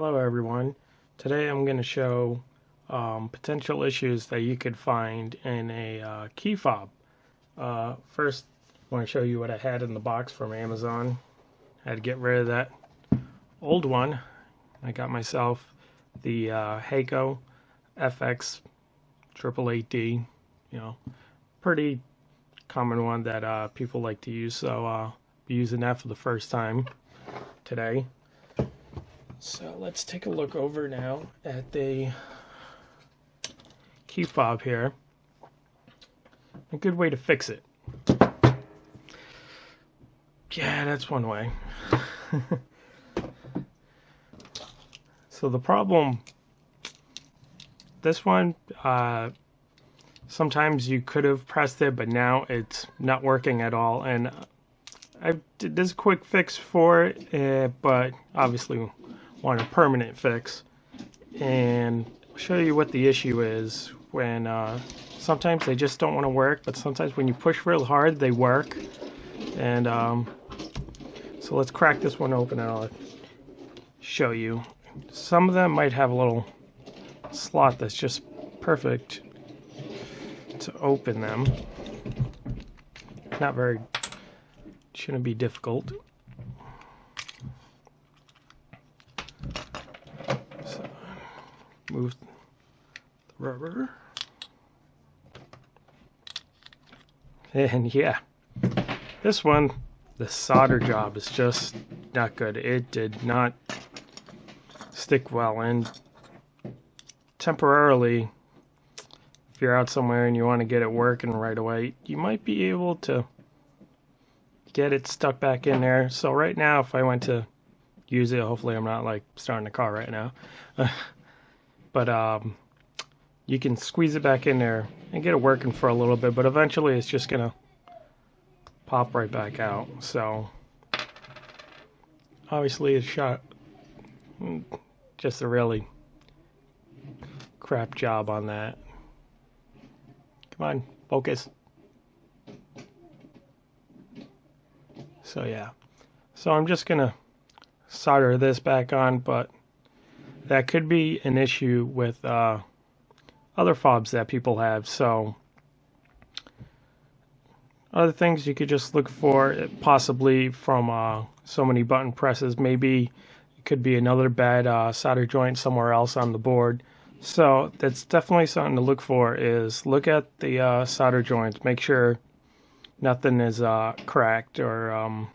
Hello everyone. Today I'm going to show potential issues that you could find in a key fob. First, I want to show you what I had in the box from Amazon. I had to get rid of that old one. I got myself the Heiko FX 888D, pretty common one that people like to use, so I'll be using that for the first time today. So let's take a look over now at the key fob here. A good way to fix it. Yeah, that's one way. So the problem, this one, sometimes you could have pressed it, but now it's not working at all. And I did this quick fix for it, but obviously want a permanent fix. And I'll show you what the issue is when sometimes they just don't want to work, but sometimes when you push real hard, they work. And so let's crack this one open and I'll show you. Some of them might have a little slot that's just perfect to open them. Not very, shouldn't be difficult. So, move the rubber. And yeah, this one, the solder job is just not good. It did not stick well, and temporarily, if you're out somewhere and you want to get it working right away, you might be able to get it stuck back in there. So right now, if I went to use it, hopefully I'm not like starting the car right now, but you can squeeze it back in there and get it working for a little bit, but eventually it's just gonna pop right back out. So obviously it's shot just a really crap job on that. Come on, focus. So yeah, so I'm just gonna solder this back on, but that could be an issue with other fobs that people have. So other things you could just look for, possibly from so many button presses. Maybe it could be another bad solder joint somewhere else on the board. So that's definitely something to look for, is look at the solder joints. Make sure nothing is cracked or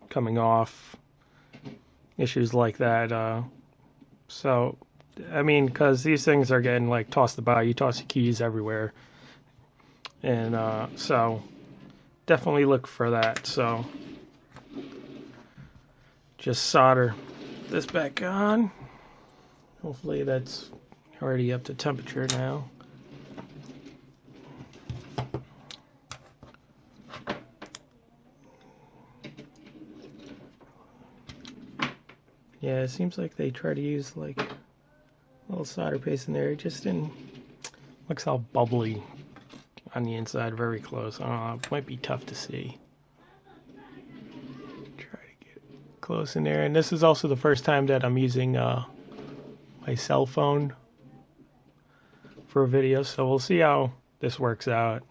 coming off. Issues like that. So, I mean, because these things are getting like tossed about. You toss your keys everywhere. And so definitely look for that. So just solder this back on. Hopefully that's already up to temperature now. Yeah, it seems like they try to use like a little solder paste in there. It just didn't, looks all bubbly on the inside, very close. I don't know, it might be tough to see. Try to get close in there. And this is also the first time that I'm using my cell phone for a video, so we'll see how this works out.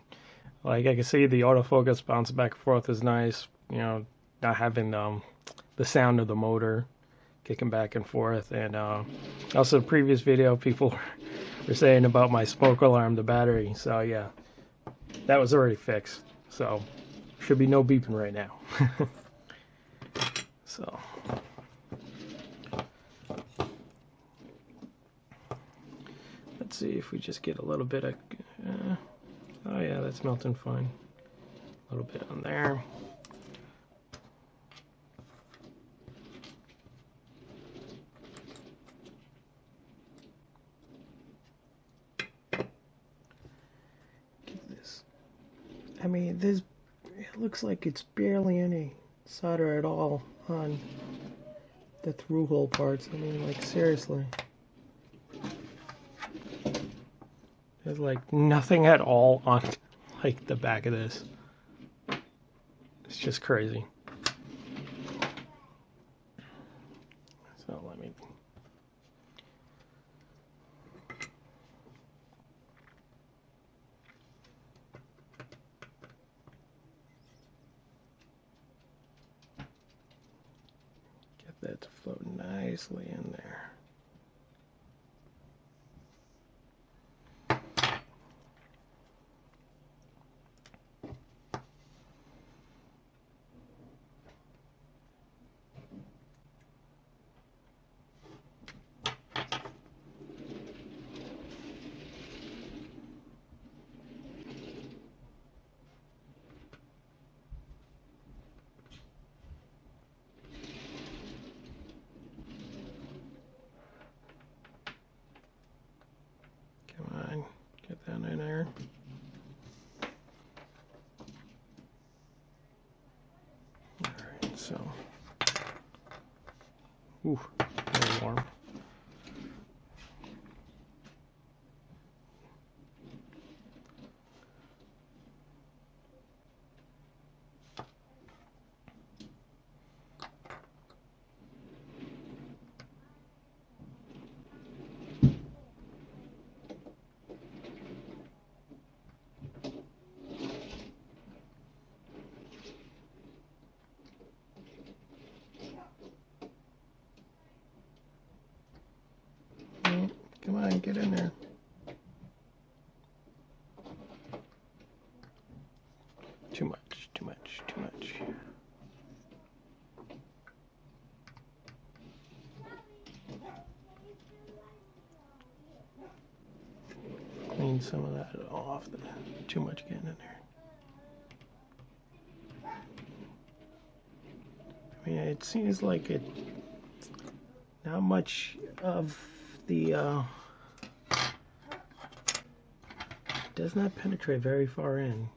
Like, I can see the autofocus bounce back and forth is nice, not having the sound of the motor kicking back and forth. And also the previous video, people were saying about my smoke alarm, the battery. So yeah, that was already fixed, so should be no beeping right now. So let's see if we just get a little bit of oh yeah, that's melting fine. A little bit on there. I mean, it looks like it's barely any solder at all on the through hole parts. I mean, like, seriously. There's like nothing at all on like the back of this. It's just crazy. So let me that to float nicely in there. Get that in there. Alright, so. Ooh, very warm. Come on, get in there. Too much, too much, too much. Clean some of that off. Too much getting in there. I mean, it seems like not much of the does not penetrate very far in.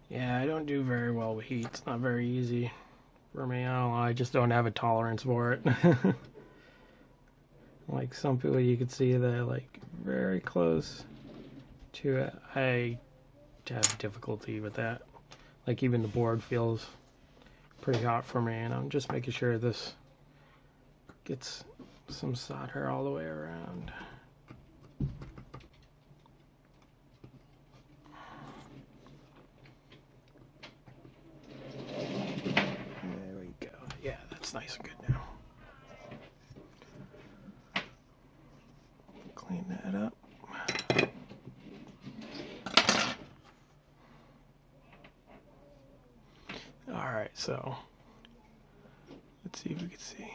Yeah, I don't do very well with heat. It's not very easy for me. I don't know. I just don't have a tolerance for it. Like some people, you could see they're like very close to it. I have difficulty with that. Like even the board feels pretty hot for me, and I'm just making sure this gets some solder all the way around. There we go. Yeah, that's nice and good now. Clean that up. Alright, so let's see if we can see.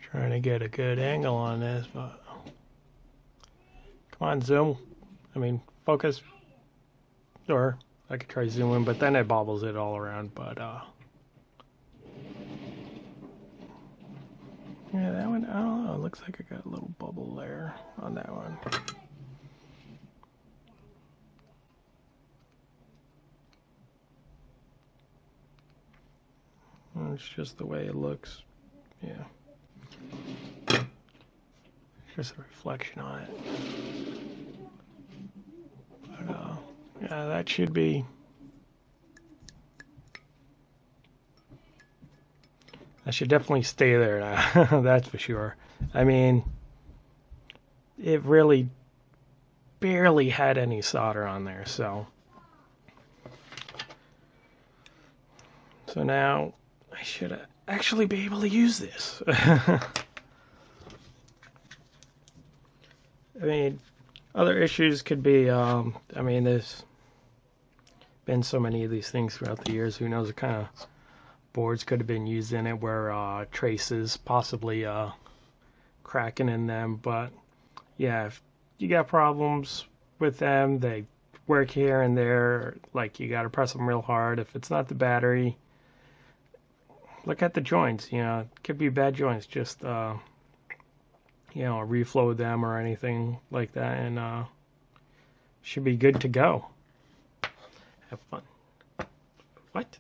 Trying to get a good angle on this, but come on, zoom. I mean, focus. Or I could try zooming, but then it bobbles it all around. But yeah, that one, I don't know. It looks like I got a little bubble there on that one. It's just the way it looks. Yeah. Just a reflection on it. But, yeah, that should be. That should definitely stay there now. That's for sure. I mean, it really barely had any solder on there, so. So now I should actually be able to use this. I mean, other issues could be, I mean, there's been so many of these things throughout the years. Who knows what kind of boards could have been used in it where traces possibly cracking in them. But yeah, if you got problems with them, they work here and there, like you got to press them real hard. If it's not the battery, look at the joints. You know, it could be bad joints. Just you know, reflow them or anything like that, and should be good to go. Have fun. What?